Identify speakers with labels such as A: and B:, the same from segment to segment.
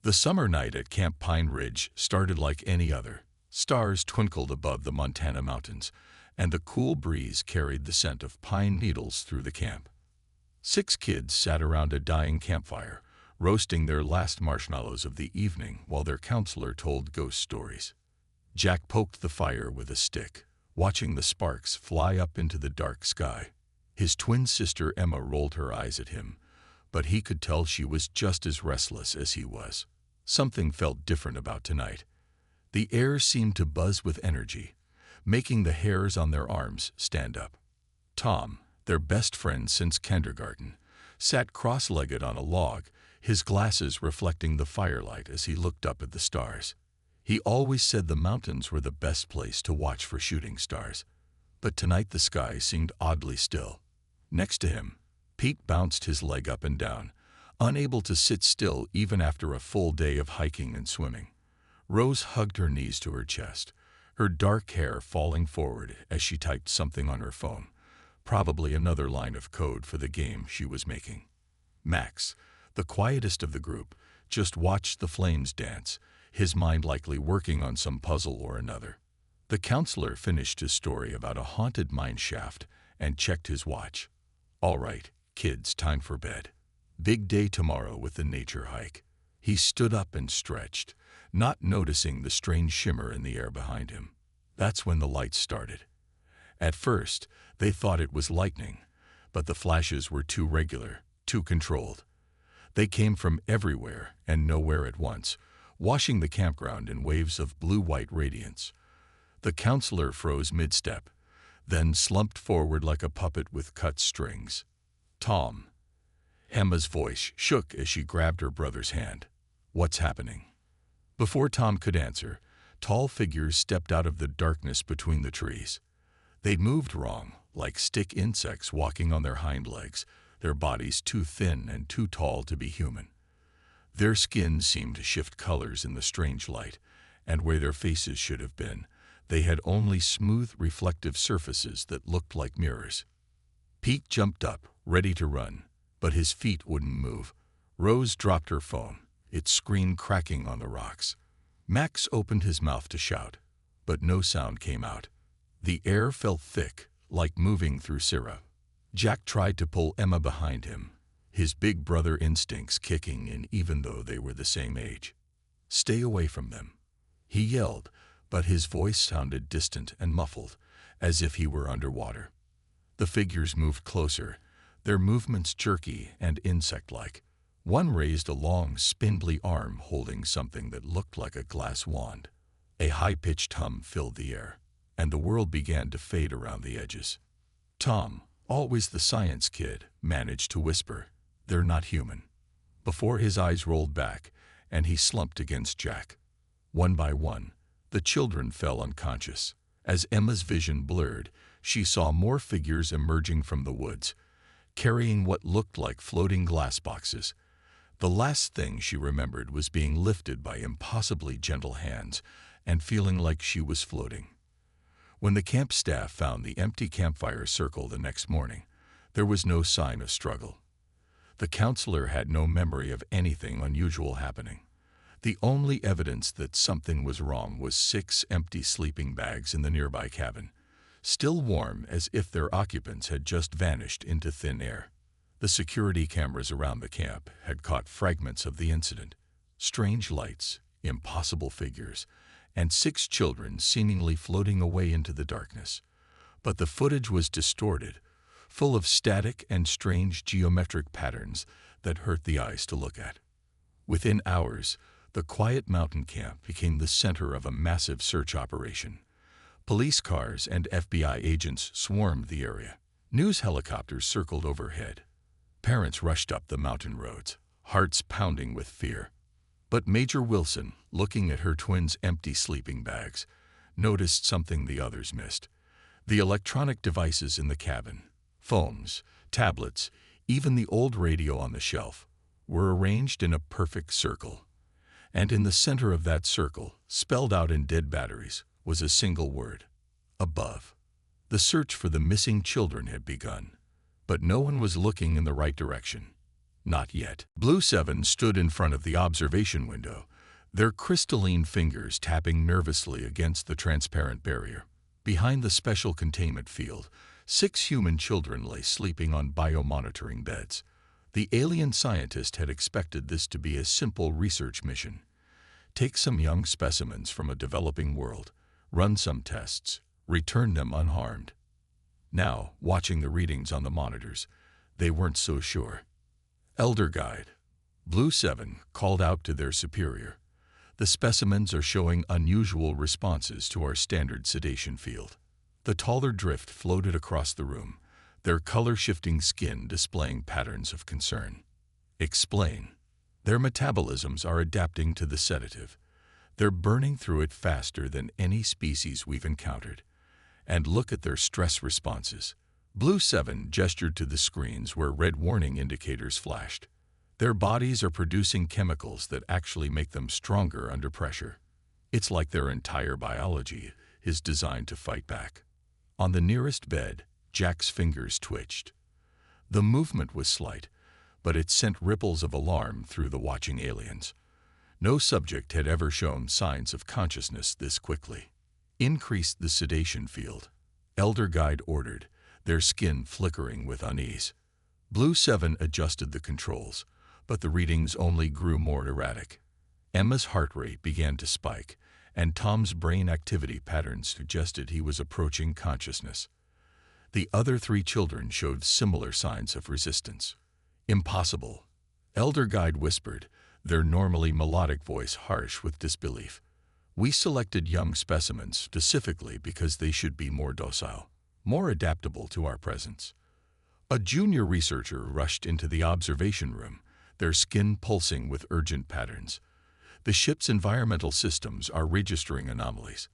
A: The summer night at Camp Pine Ridge started like any other. Stars twinkled above the Montana mountains, and the cool breeze carried the scent of pine needles through the camp. 6 kids sat around a dying campfire, roasting their last marshmallows of the evening while their counselor told ghost stories. Jack poked the fire with a stick, watching the sparks fly up into the dark sky. His twin sister Emma rolled her eyes at him, but he could tell she was just as restless as he was. Something felt different about tonight. The air seemed to buzz with energy, making the hairs on their arms stand up. Tom, their best friend since kindergarten, sat cross-legged on a log, his glasses reflecting the firelight as he looked up at the stars. He always said the mountains were the best place to watch for shooting stars, but tonight the sky seemed oddly still. Next to him, Pete bounced his leg up and down, unable to sit still even after a full day of hiking and swimming. Rose hugged her knees to her chest, her dark hair falling forward as she typed something on her phone, probably another line of code for the game she was making. Max, the quietest of the group, just watched the flames dance, his mind likely working on some puzzle or another. The counselor finished his story about a haunted mine shaft and checked his watch. "All right, kids, time for bed. Big day tomorrow with the nature hike." He stood up and stretched, not noticing the strange shimmer in the air behind him. That's when the lights started. At first, they thought it was lightning, but the flashes were too regular, too controlled. They came from everywhere and nowhere at once, washing the campground in waves of blue-white radiance. The counselor froze mid-step, then slumped forward like a puppet with cut strings. "Tom." Emma's voice shook as she grabbed her brother's hand. "What's happening?" Before Tom could answer, tall figures stepped out of the darkness between the trees. They'd moved wrong, like stick insects walking on their hind legs, their bodies too thin and too tall to be human. Their skin seemed to shift colors in the strange light, and where their faces should have been, they had only smooth, reflective surfaces that looked like mirrors. Pete jumped up, ready to run, but his feet wouldn't move. Rose dropped her phone, its screen cracking on the rocks. Max opened his mouth to shout, but no sound came out. The air felt thick, like moving through syrup. Jack tried to pull Emma behind him, his big brother instincts kicking in even though they were the same age. "Stay away from them," he yelled, but his voice sounded distant and muffled, as if he were underwater. The figures moved closer, their movements jerky and insect-like. One raised a long, spindly arm holding something that looked like a glass wand. A high-pitched hum filled the air, and the world began to fade around the edges. Tom, always the science kid, managed to whisper, "They're not human," before his eyes rolled back and he slumped against Jack. One by one, the children fell unconscious. As Emma's vision blurred, she saw more figures emerging from the woods, carrying what looked like floating glass boxes. The last thing she remembered was being lifted by impossibly gentle hands and feeling like she was floating. When the camp staff found the empty campfire circle the next morning, there was no sign of struggle. The counselor had no memory of anything unusual happening. The only evidence that something was wrong was 6 empty sleeping bags in the nearby cabin, still warm as if their occupants had just vanished into thin air. The security cameras around the camp had caught fragments of the incident: strange lights, impossible figures, and 6 children seemingly floating away into the darkness. But the footage was distorted, full of static and strange geometric patterns that hurt the eyes to look at. Within hours, the quiet mountain camp became the center of a massive search operation. Police cars and FBI agents swarmed the area. News helicopters circled overhead. Parents rushed up the mountain roads, hearts pounding with fear. But Major Wilson, looking at her twins' empty sleeping bags, noticed something the others missed. The electronic devices in the cabin, phones, tablets, even the old radio on the shelf, were arranged in a perfect circle. And in the center of that circle, spelled out in dead batteries, was a single word: above. The search for the missing children had begun, but no one was looking in the right direction. Not yet. Blue 7 stood in front of the observation window, their crystalline fingers tapping nervously against the transparent barrier. Behind the special containment field, 6 human children lay sleeping on biomonitoring beds. The alien scientist had expected this to be a simple research mission. Take some young specimens from a developing world, run some tests, return them unharmed. Now, watching the readings on the monitors, they weren't so sure. Elder Guide, Blue 7 called out to their superior. The specimens are showing unusual responses to our standard sedation field. The taller drift floated across the room, their color-shifting skin displaying patterns of concern. Explain. Their metabolisms are adapting to the sedative. They're burning through it faster than any species we've encountered. And look at their stress responses. Blue 7 gestured to the screens where red warning indicators flashed. Their bodies are producing chemicals that actually make them stronger under pressure. It's like their entire biology is designed to fight back. On the nearest bed, Jack's fingers twitched. The movement was slight, but it sent ripples of alarm through the watching aliens. No subject had ever shown signs of consciousness this quickly. Increase the sedation field, Elder Guide ordered, their skin flickering with unease. Blue 7 adjusted the controls, but the readings only grew more erratic. Emma's heart rate began to spike, and Tom's brain activity patterns suggested he was approaching consciousness. The other 3 children showed similar signs of resistance. Impossible, Elder Guide whispered, their normally melodic voice harsh with disbelief. We selected young specimens specifically because they should be more docile, more adaptable to our presence. A junior researcher rushed into the observation room, their skin pulsing with urgent patterns. The ship's environmental systems are registering anomalies.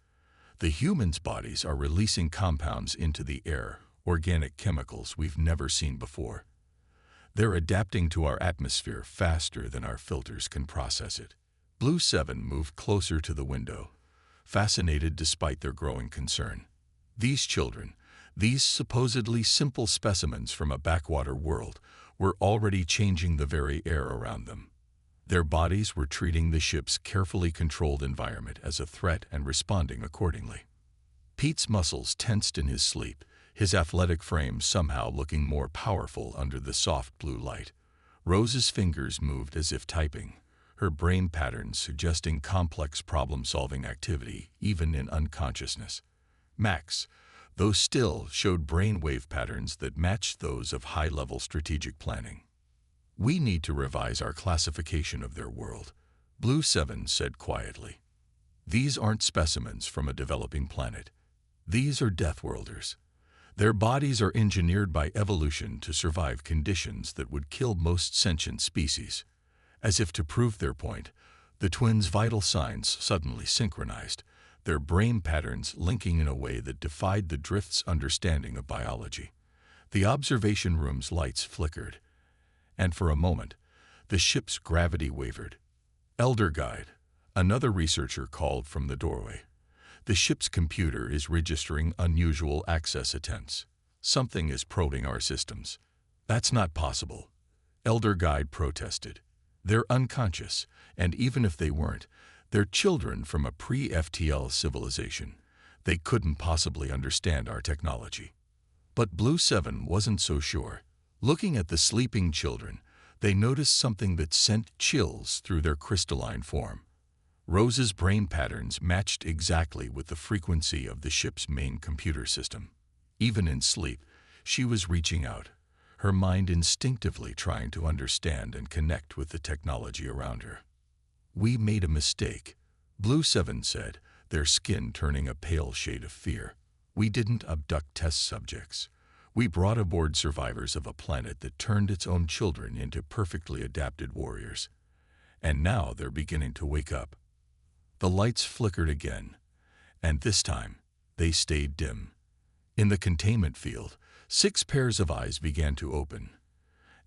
A: The humans' bodies are releasing compounds into the air, organic chemicals we've never seen before. They're adapting to our atmosphere faster than our filters can process it. Blue 7 moved closer to the window, fascinated despite their growing concern. These children, these supposedly simple specimens from a backwater world, were already changing the very air around them. Their bodies were treating the ship's carefully controlled environment as a threat and responding accordingly. Pete's muscles tensed in his sleep, his athletic frame somehow looking more powerful under the soft blue light. Rose's fingers moved as if typing, her brain patterns suggesting complex problem-solving activity even in unconsciousness. Max, though still, showed brainwave patterns that matched those of high-level strategic planning. We need to revise our classification of their world, Blue 7 said quietly. These aren't specimens from a developing planet. These are Deathworlders. Their bodies are engineered by evolution to survive conditions that would kill most sentient species. As if to prove their point, the twins' vital signs suddenly synchronized, their brain patterns linking in a way that defied the drift's understanding of biology. The observation room's lights flickered, and for a moment, the ship's gravity wavered. Elder Guide, another researcher called from the doorway. The ship's computer is registering unusual access attempts. Something is probing our systems. That's not possible, Elder Guide protested. They're unconscious, and even if they weren't, they're children from a pre-FTL civilization. They couldn't possibly understand our technology. But Blue 7 wasn't so sure. Looking at the sleeping children, they noticed something that sent chills through their crystalline form. Rose's brain patterns matched exactly with the frequency of the ship's main computer system. Even in sleep, she was reaching out, her mind instinctively trying to understand and connect with the technology around her. We made a mistake, Blue 7 said, their skin turning a pale shade of fear. We didn't abduct test subjects. We brought aboard survivors of a planet that turned its own children into perfectly adapted warriors. And now they're beginning to wake up. The lights flickered again, and this time, they stayed dim. In the containment field, 6 pairs of eyes began to open,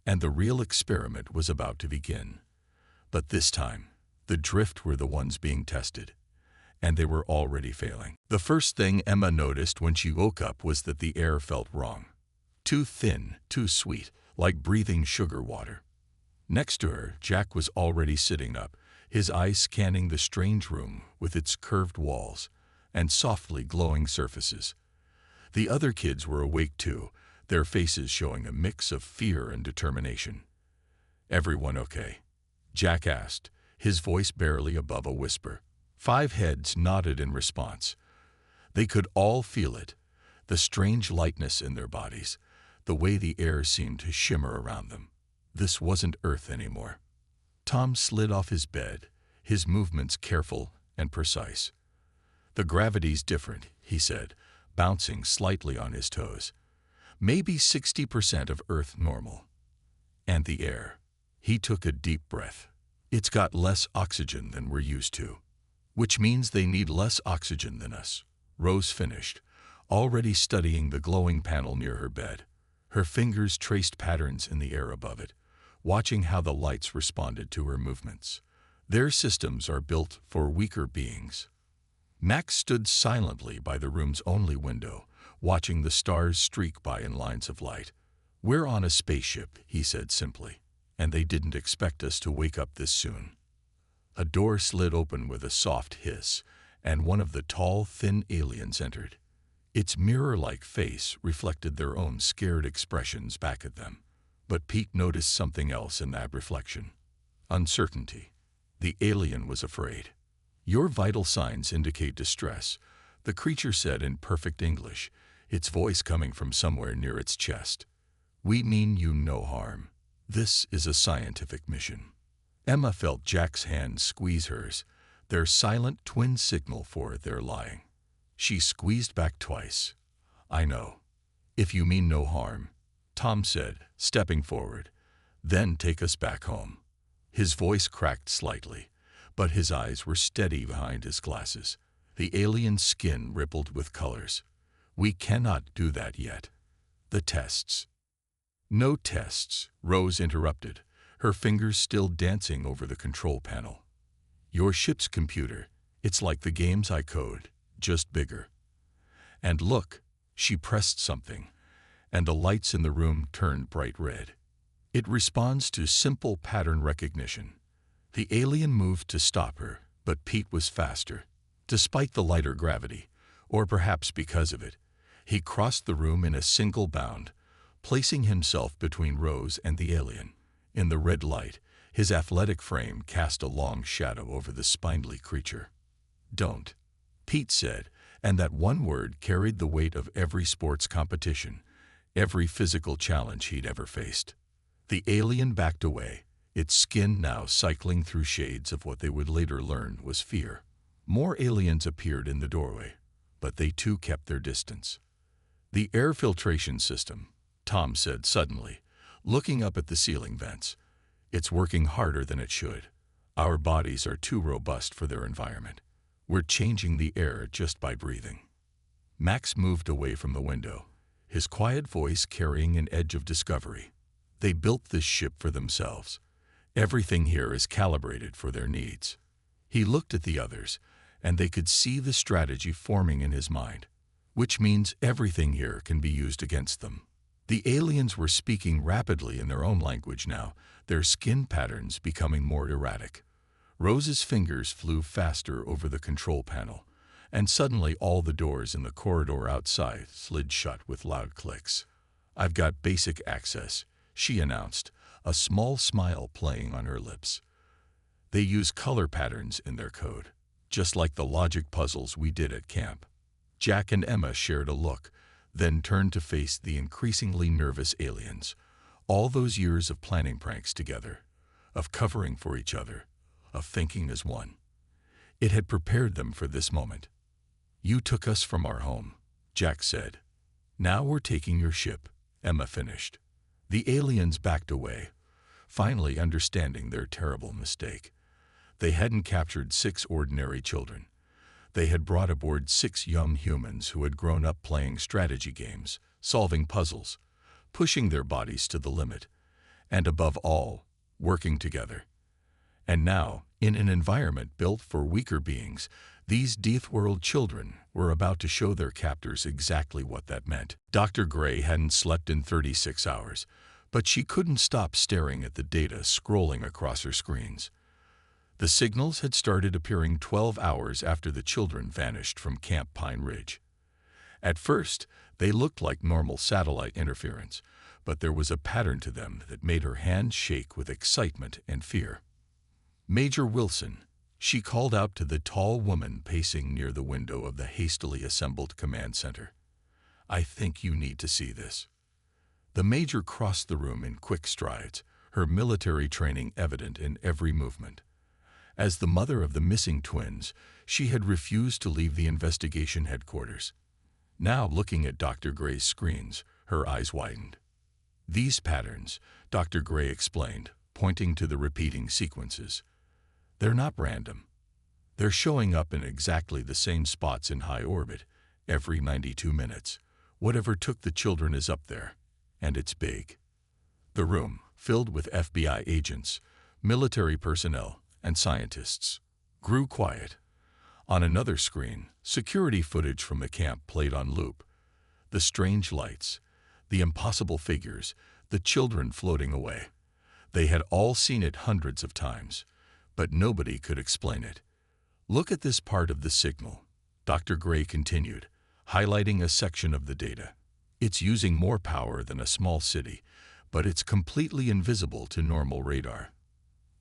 A: and the real experiment was about to begin. But this time, the drift were the ones being tested, and they were already failing. The first thing Emma noticed when she woke up was that the air felt wrong. Too thin, too sweet, like breathing sugar water. Next to her, Jack was already sitting up, his eyes scanning the strange room with its curved walls and softly glowing surfaces. The other kids were awake too, their faces showing a mix of fear and determination. "Everyone okay?" Jack asked, his voice barely above a whisper. 5 heads nodded in response. They could all feel it, the strange lightness in their bodies, the way the air seemed to shimmer around them. This wasn't Earth anymore. Tom slid off his bed, his movements careful and precise. "The gravity's different," he said, bouncing slightly on his toes. "Maybe 60% of Earth normal. And the air." He took a deep breath. "It's got less oxygen than we're used to." "Which means they need less oxygen than us," Rose finished, already studying the glowing panel near her bed. Her fingers traced patterns in the air above it, watching how the lights responded to her movements. "Their systems are built for weaker beings." Max stood silently by the room's only window, watching the stars streak by in lines of light. "We're on a spaceship," he said simply, "and they didn't expect us to wake up this soon." A door slid open with a soft hiss, and one of the tall, thin aliens entered. Its mirror-like face reflected their own scared expressions back at them. But Pete noticed something else in that reflection. Uncertainty. The alien was afraid. "Your vital signs indicate distress," the creature said in perfect English, its voice coming from somewhere near its chest. "We mean you no harm. This is a scientific mission." Emma felt Jack's hand squeeze hers, their silent twin signal for their lying. She squeezed back twice. "I know. If you mean no harm," Tom said, stepping forward. "Then take us back home." His voice cracked slightly, but his eyes were steady behind his glasses. The alien's skin rippled with colors. "We cannot do that yet. The tests." "No tests," Rose interrupted, her fingers still dancing over the control panel. "Your ship's computer, it's like the games I code, just bigger. And look," she pressed something, and the lights in the room turned bright red. "It responds to simple pattern recognition." The alien moved to stop her, but Pete was faster. Despite the lighter gravity, or perhaps because of it, he crossed the room in a single bound, placing himself between Rose and the alien. In the red light, his athletic frame cast a long shadow over the spindly creature. "Don't," Pete said, and that one word carried the weight of every sports competition, every physical challenge he'd ever faced. The alien backed away, its skin now cycling through shades of what they would later learn was fear. More aliens appeared in the doorway, but they too kept their distance. "The air filtration system," Tom said suddenly, looking up at the ceiling vents. "It's working harder than it should. Our bodies are too robust for their environment. We're changing the air just by breathing." Max moved away from the window, his quiet voice carrying an edge of discovery. "They built this ship for themselves. Everything here is calibrated for their needs." He looked at the others, and they could see the strategy forming in his mind, which means everything here can be used against them. The aliens were speaking rapidly in their own language now, their skin patterns becoming more erratic. Rose's fingers flew faster over the control panel, and suddenly all the doors in the corridor outside slid shut with loud clicks. "I've got basic access," she announced, a small smile playing on her lips. "They use color patterns in their code, just like the logic puzzles we did at camp." Jack and Emma shared a look, then turned to face the increasingly nervous aliens. All those years of planning pranks together, of covering for each other, of thinking as one. It had prepared them for this moment. "You took us from our home," Jack said. "Now we're taking your ship," Emma finished. The aliens backed away, finally understanding their terrible mistake. They hadn't captured 6 ordinary children. They had brought aboard 6 young humans who had grown up playing strategy games, solving puzzles, pushing their bodies to the limit, and above all, working together. And now, in an environment built for weaker beings, these Deathworld children were about to show their captors exactly what that meant. Dr. Gray hadn't slept in 36 hours, But she couldn't stop staring at the data scrolling across her screens. The signals had started appearing 12 hours after the children vanished from Camp Pine Ridge. At first, they looked like normal satellite interference, but there was a pattern to them that made her hands shake with excitement and fear. "Major Wilson," she called out to the tall woman pacing near the window of the hastily assembled command center. "I think you need to see this." The major crossed the room in quick strides, her military training evident in every movement. As the mother of the missing twins, she had refused to leave the investigation headquarters. Now, looking at Dr. Gray's screens, her eyes widened. "These patterns," Dr. Gray explained, pointing to the repeating sequences, "they're not random. They're showing up in exactly the same spots in high orbit, every 92 minutes. Whatever took the children is up there, and it's big." The room, filled with FBI agents, military personnel, and scientists, grew quiet. On another screen, security footage from the camp played on loop. The strange lights, the impossible figures, the children floating away. They had all seen it hundreds of times, but nobody could explain it. "Look at this part of the signal," Dr. Gray continued, highlighting a section of the data. "It's using more power than a small city, but it's completely invisible to normal radar.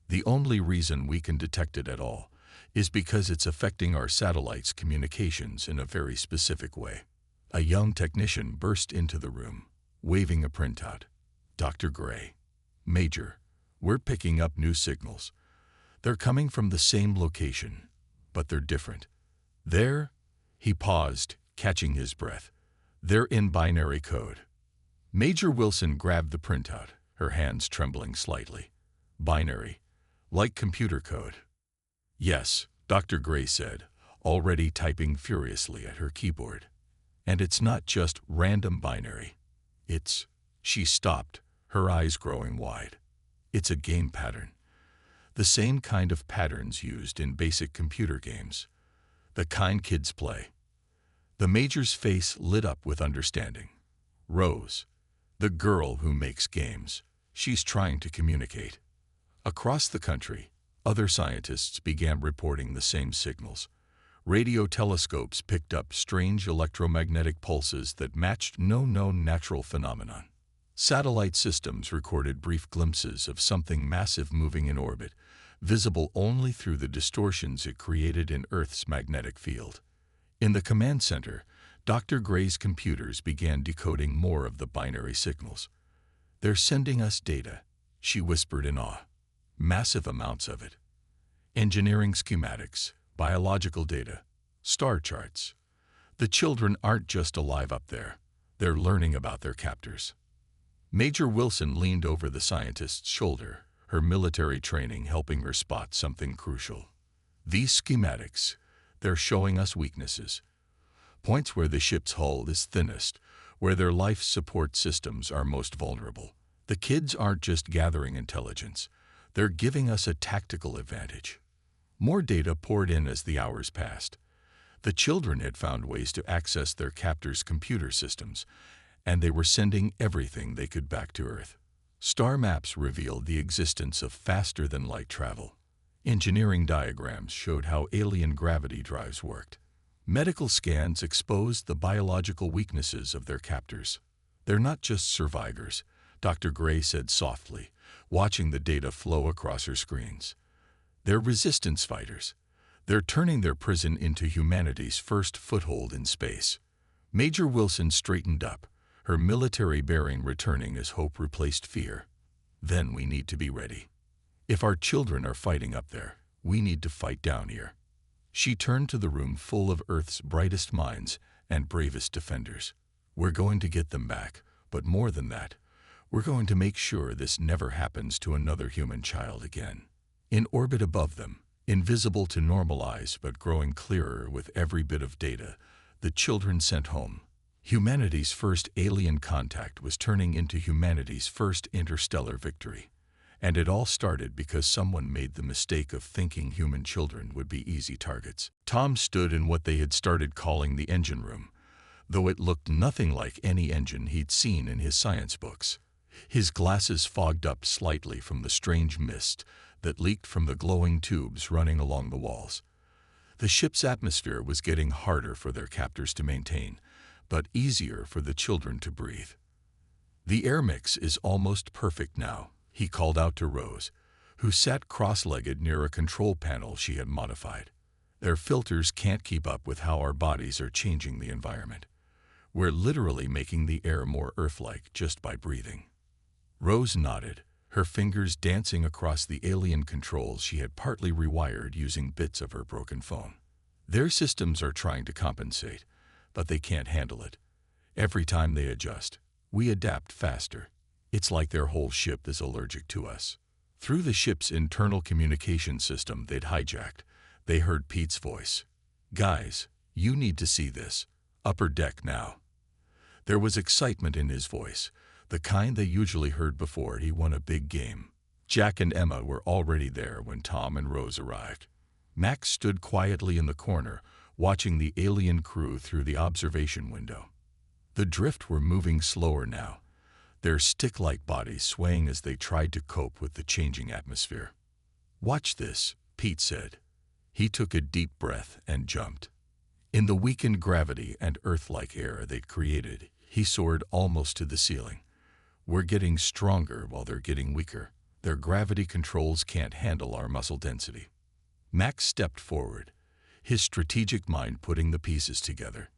A: The only reason we can detect it at all is because it's affecting our satellite's communications in a very specific way." A young technician burst into the room, waving a printout. "Dr. Gray, Major, we're picking up new signals. They're coming from the same location, but they're different. They're—" He paused, catching his breath. "They're in binary code." Major Wilson grabbed the printout, her hands trembling slightly. "Binary. Like computer code." "Yes," Dr. Gray said, already typing furiously at her keyboard. "And it's not just random binary. It's—" She stopped, her eyes growing wide. "It's a game pattern. The same kind of patterns used in basic computer games. The kind kids play." The major's face lit up with understanding. "Rose, the girl who makes games. She's trying to communicate." Across the country, other scientists began reporting the same signals. Radio telescopes picked up strange electromagnetic pulses that matched no known natural phenomenon. Satellite systems recorded brief glimpses of something massive moving in orbit, visible only through the distortions it created in Earth's magnetic field. In the command center, Dr. Gray's computers began decoding more of the binary signals. "They're sending us data," she whispered in awe. "Massive amounts of it. Engineering schematics, biological data, star charts. The children aren't just alive up there. They're learning about their captors." Major Wilson leaned over the scientist's shoulder, her military training helping her spot something crucial. "These schematics, they're showing us weaknesses. Points where the ship's hull is thinnest, where their life support systems are most vulnerable. The kids aren't just gathering intelligence. They're giving us a tactical advantage." More data poured in as the hours passed. The children had found ways to access their captors' computer systems, and they were sending everything they could back to Earth. Star maps revealed the existence of faster-than-light travel. Engineering diagrams showed how alien gravity drives worked. Medical scans exposed the biological weaknesses of their captors. "They're not just survivors," Dr. Gray said softly, watching the data flow across her screens. "They're resistance fighters. They're turning their prison into humanity's first foothold in space." Major Wilson straightened up, her military bearing returning as hope replaced fear. "Then we need to be ready. If our children are fighting up there, we need to fight down here." She turned to the room full of Earth's brightest minds and bravest defenders. "We're going to get them back, but more than that, we're going to make sure this never happens to another human child again." In orbit above them, invisible to normal eyes but growing clearer with every bit of data, the children sent home. Humanity's first alien contact was turning into humanity's first interstellar victory. And it all started because someone made the mistake of thinking human children would be easy targets. Tom stood in what they had started calling the engine room, though it looked nothing like any engine he'd seen in his science books. His glasses fogged up slightly from the strange mist that leaked from the glowing tubes running along the walls. The ship's atmosphere was getting harder for their captors to maintain, but easier for the children to breathe. "The air mix is almost perfect now," he called out to Rose, who sat cross-legged near a control panel she had modified. "Their filters can't keep up with how our bodies are changing the environment. We're literally making the air more Earth-like just by breathing." Rose nodded, her fingers dancing across the alien controls she had partly rewired using bits of her broken phone. "Their systems are trying to compensate, but they can't handle it. Every time they adjust, we adapt faster. It's like their whole ship is allergic to us." Through the ship's internal communication system they'd hijacked, they heard Pete's voice. "Guys, you need to see this. Upper deck now." There was excitement in his voice, the kind they usually heard before he won a big game. Jack and Emma were already there when Tom and Rose arrived. Max stood quietly in the corner, watching the alien crew through the observation window. The drift were moving slower now, their stick-like bodies swaying as they tried to cope with the changing atmosphere. "Watch this," Pete said. He took a deep breath and jumped. In the weakened gravity and Earth-like air they'd created, he soared almost to the ceiling. "We're getting stronger while they're getting weaker. Their gravity controls can't handle our muscle density." Max stepped forward, his strategic mind putting the pieces together.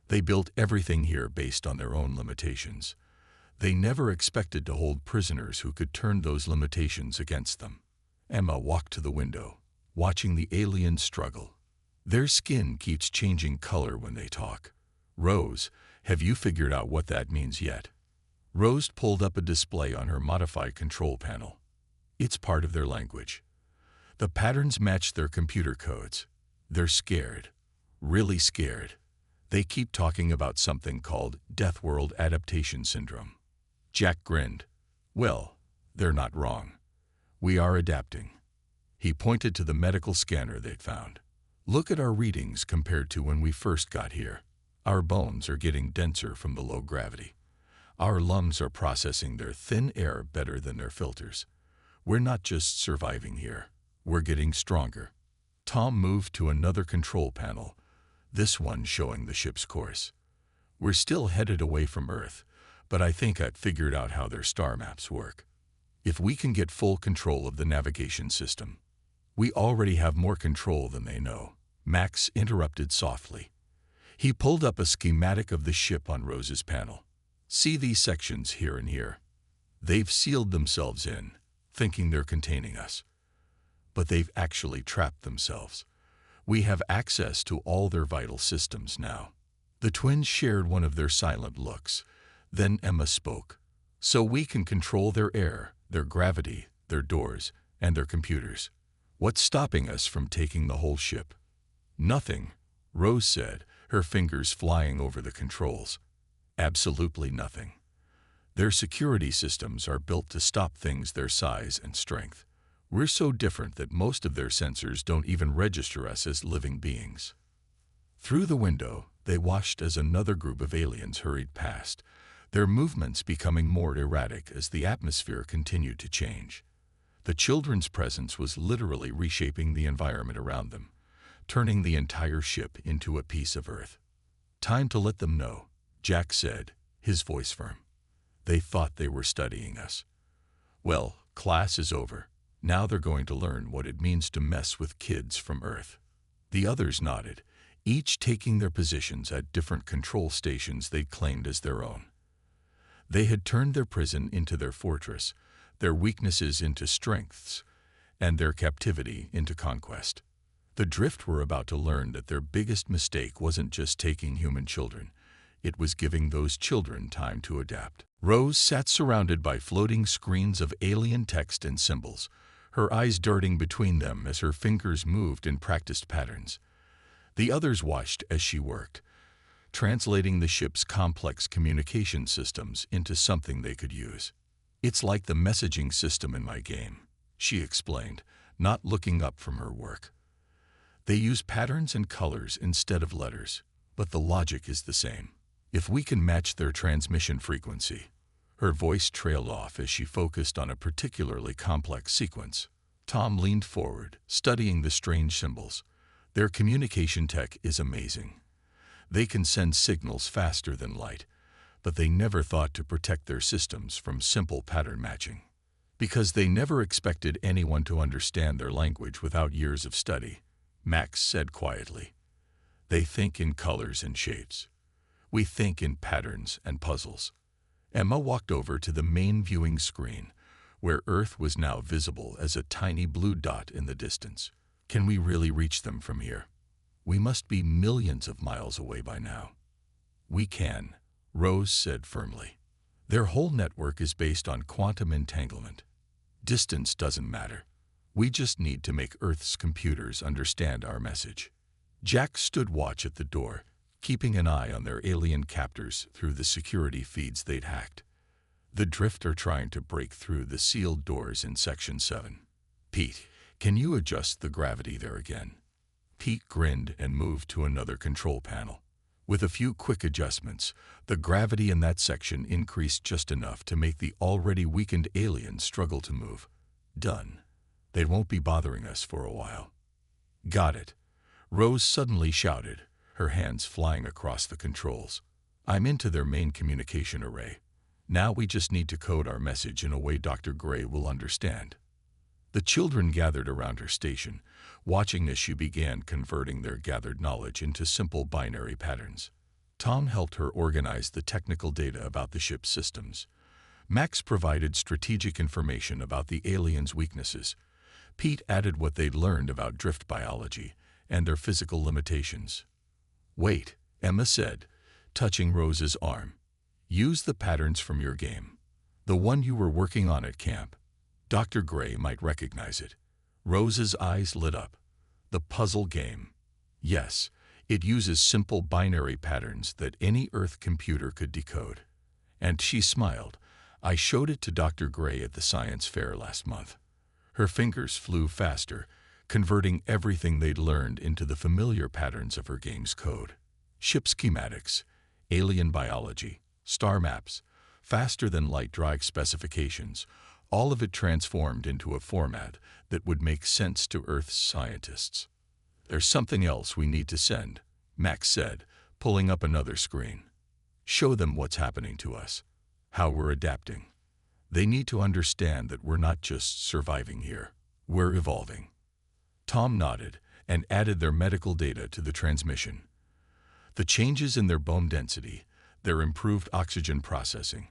A: They built everything here based on their own limitations. They never expected to hold prisoners who could turn those limitations against them. Emma walked to the window, watching the aliens struggle. "Their skin keeps changing color when they talk. Rose, have you figured out what that means yet?" Rose pulled up a display on her modified control panel. "It's part of their language. The patterns match their computer codes. They're scared, really scared. They keep talking about something called Deathworld Adaptation Syndrome." Jack grinned. "Well, they're not wrong. We are adapting." He pointed to the medical scanner they'd found. "Look at our readings compared to when we first got here. Our bones are getting denser from the low gravity. Our lungs are processing their thin air better than their filters. We're not just surviving here. We're getting stronger." Tom moved to another control panel, this one showing the ship's course. "We're still headed away from Earth, but I think I've figured out how their star maps work. If we can get full control of the navigation system." "We already have more control than they know," Max interrupted softly. He pulled up a schematic of the ship on Rose's panel. "See these sections here and here? They've sealed themselves in, thinking they're containing us. But they've actually trapped themselves. We have access to all their vital systems now." The twins shared one of their silent looks. Then Emma spoke. "So we can control their air, their gravity, their doors, and their computers. What's stopping us from taking the whole ship?" "Nothing," Rose said, her fingers flying over the controls. "Absolutely nothing. Their security systems are built to stop things their size and strength. We're so different that most of their sensors don't even register us as living beings." Through the window, they watched as another group of aliens hurried past, their movements becoming more erratic as the atmosphere continued to change. The children's presence was literally reshaping the environment around them, turning the entire ship into a piece of Earth. "Time to let them know," Jack said, his voice firm. "They thought they were studying us. Well, class is over. Now they're going to learn what it means to mess with kids from Earth." The others nodded, each taking their positions at different control stations they'd claimed as their own. They had turned their prison into their fortress, their weaknesses into strengths, and their captivity into conquest. The Drift were about to learn that their biggest mistake wasn't just taking human children, it was giving those children time to adapt. Rose sat surrounded by floating screens of alien text and symbols, her eyes darting between them as her fingers moved in practiced patterns. The others watched as she worked, translating the ship's complex communication systems into something they could use. "It's like the messaging system in my game," she explained, not looking up from her work. "They use patterns and colors instead of letters, but the logic is the same. If we can match their transmission frequency, Her voice trailed off as she focused on a particularly complex sequence. Tom leaned forward, studying the strange symbols. Their communication tech is amazing. They can send signals faster than light, but they never thought to protect their systems from simple pattern matching. Because they never expected anyone to understand their language without years of study, Max said quietly. They think in colors and shapes. We think in patterns and puzzles. Emma walked over to the main viewing screen, where Earth was now visible as a tiny blue dot in the distance. Can we really reach them from here? We must be millions of miles away by now. We can, Rose said firmly. Their whole network is based on quantum entanglement. Distance doesn't matter. We just need to make Earth's computers understand our message. Jack stood watch at the door, keeping an eye on their alien captors through the security feeds they'd hacked. The drift are trying to break through the sealed doors in Section 7. Pete, can you adjust the gravity there again? Pete grinned and moved to another control panel. With a few quick adjustments, the gravity in that section increased just enough to make the already weakened aliens struggle to move. Done. They won't be bothering us for a while. Got it. Rose suddenly shouted, her hands flying across the controls. I'm into their main communication array. Now we just need to code our message in a way Dr. Gray will understand. The children gathered around her station, watching as she began converting their gathered knowledge into simple binary patterns. Tom helped her organize the technical data about the ship's systems. Max provided strategic information about the aliens' weaknesses. Pete added what they'd learned about drift biology and their physical limitations. Wait, Emma said, touching Rose's arm. Use the patterns from your game. The one you were working on at camp. Dr. Gray might recognize it. Rose's eyes lit up. The puzzle game. Yes, it uses simple binary patterns that any Earth computer could decode. And she smiled. I showed it to Dr. Gray at the science fair last month. Her fingers flew faster, converting everything they'd learned into the familiar patterns of her game's code. Ship schematics, alien biology, star maps, faster-than-light drive specifications, all of it transformed into a format that would make sense to Earth's scientists. There's something else we need to send, Max said, pulling up another screen. Show them what's happening to us, how we're adapting. They need to understand that we're not just surviving here, we're evolving. Tom nodded and added their medical data to the transmission. The changes in their bone density, their improved oxygen processing,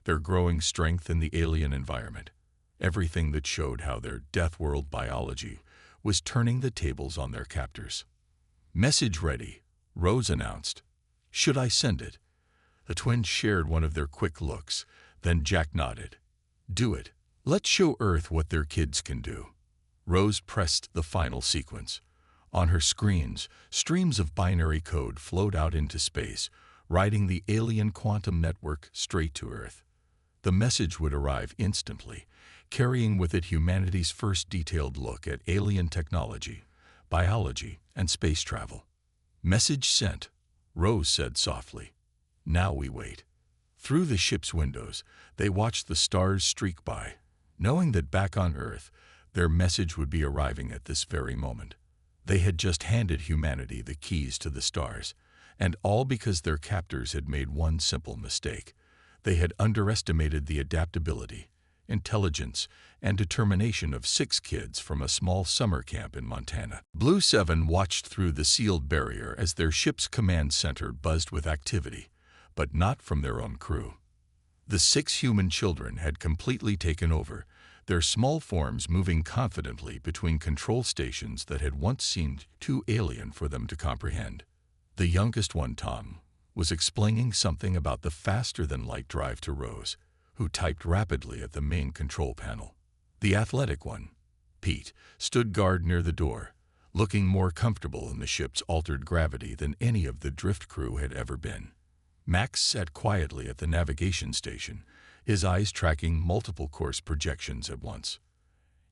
A: their growing strength in the alien environment, everything that showed how their death world biology was turning the tables on their captors. Message ready, Rose announced. Should I send it? The twins shared one of their quick looks, then Jack nodded. Do it. Let's show Earth what their kids can do. Rose pressed the final sequence. On her screens, streams of binary code flowed out into space, riding the alien quantum network straight to Earth. The message would arrive instantly, carrying with it humanity's first detailed look at alien technology, biology, and space travel. Message sent, Rose said softly. Now we wait. Through the ship's windows, they watched the stars streak by, knowing that back on Earth, their message would be arriving at this very moment. They had just handed humanity the keys to the stars, and all because their captors had made one simple mistake. They had underestimated the adaptability, intelligence, and determination of 6 kids from a small summer camp in Montana. Blue 7 watched through the sealed barrier as their ship's command center buzzed with activity, but not from their own crew. The 6 human children had completely taken over, their small forms moving confidently between control stations that had once seemed too alien for them to comprehend. The youngest one, Tom, was explaining something about the faster-than-light drive to Rose, who typed rapidly at the main control panel. The athletic one, Pete, stood guard near the door, looking more comfortable in the ship's altered gravity than any of the drift crew had ever been. Max sat quietly at the navigation station, his eyes tracking multiple course projections at once.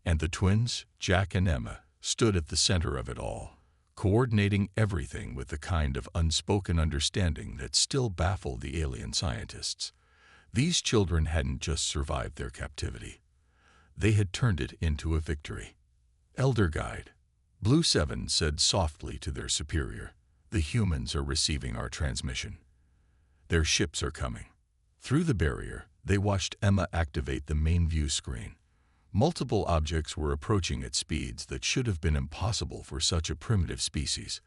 A: And the twins, Jack and Emma, stood at the center of it all, coordinating everything with the kind of unspoken understanding that still baffled the alien scientists. These children hadn't just survived their captivity. They had turned it into a victory. Elder Guide Blue 7 said softly to their superior, "The humans are receiving our transmission. Their ships are coming." Through the barrier, they watched Emma activate the main view screen. Multiple objects were approaching at speeds that should have been impossible for such a primitive species.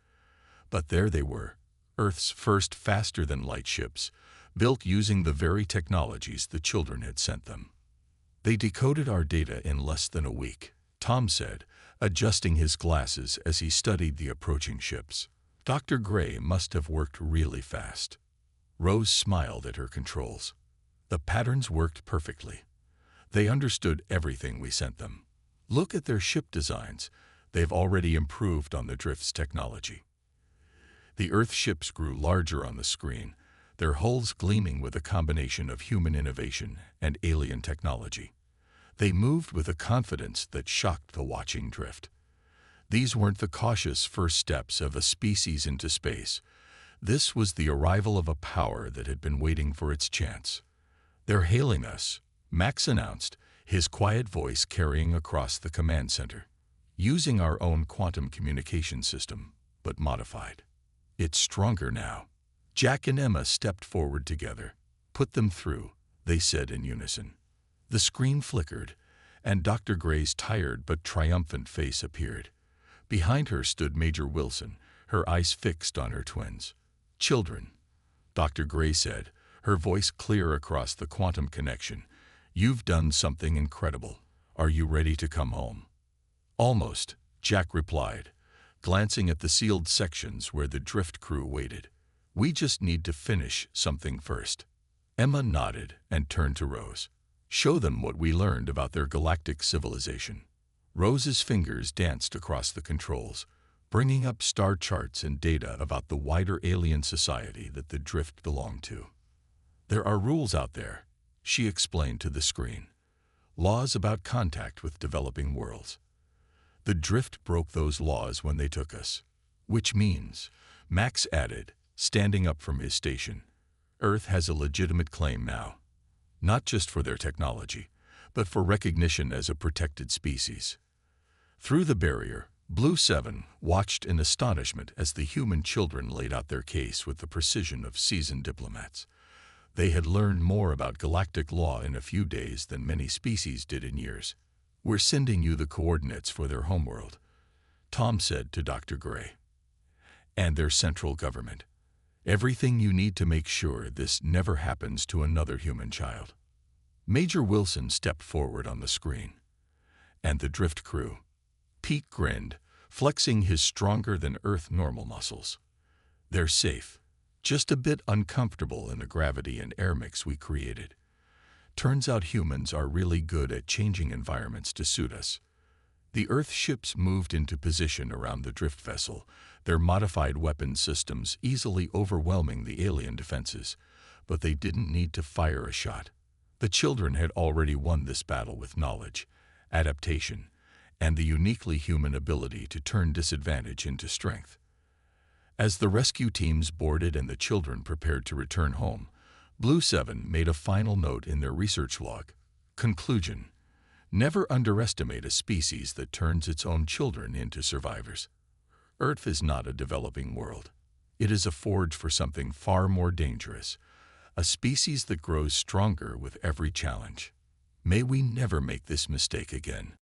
A: But there they were, Earth's first faster-than-light ships, built using the very technologies the children had sent them. "They decoded our data in less than a week," Tom said, adjusting his glasses as he studied the approaching ships. Dr. Gray must have worked really fast. Rose smiled at her controls. The patterns worked perfectly. They understood everything we sent them. Look at their ship designs. They've already improved on the Drift's technology. The Earth ships grew larger on the screen, their hulls gleaming with a combination of human innovation and alien technology. They moved with a confidence that shocked the watching Drift. These weren't the cautious first steps of a species into space. This was the arrival of a power that had been waiting for its chance. "They're hailing us," Max announced, his quiet voice carrying across the command center. "Using our own quantum communication system, but modified. It's stronger now." Jack and Emma stepped forward together. "Put them through," they said in unison. The screen flickered, and Dr. Gray's tired but triumphant face appeared. Behind her stood Major Wilson, her eyes fixed on her twins. "Children," Dr. Gray said, her voice clear across the quantum connection, "you've done something incredible. Are you ready to come home?" "Almost," Jack replied, glancing at the sealed sections where the Drift crew waited. "We just need to finish something first." Emma nodded and turned to Rose. "Show them what we learned about their galactic civilization." Rose's fingers danced across the controls, bringing up star charts and data about the wider alien society that the Drift belonged to. "There are rules out there," she explained to the screen. "Laws about contact with developing worlds. The Drift broke those laws when they took us. Which means," Max added, standing up from his station, "Earth has a legitimate claim now. Not just for their technology, but for recognition as a protected species." Through the barrier, Blue 7 watched in astonishment as the human children laid out their case with the precision of seasoned diplomats. They had learned more about galactic law in a few days than many species did in years. "We're sending you the coordinates for their homeworld," Tom said to Dr. Gray. "And their central government. Everything you need to make sure this never happens to another human child." Major Wilson stepped forward on the screen. "And the Drift crew." Pete grinned, flexing his stronger-than-Earth normal muscles. "They're safe. Just a bit uncomfortable in the gravity and air mix we created. Turns out humans are really good at changing environments to suit us." The Earth ships moved into position around the Drift vessel, their modified weapon systems easily overwhelming the alien defenses, but they didn't need to fire a shot. The children had already won this battle with knowledge, adaptation, and the uniquely human ability to turn disadvantage into strength. As the rescue teams boarded and the children prepared to return home, Blue 7 made a final note in their research log. Conclusion: never underestimate a species that turns its own children into survivors. Earth is not a developing world. It is a forge for something far more dangerous, a species that grows stronger with every challenge. May we never make this mistake again.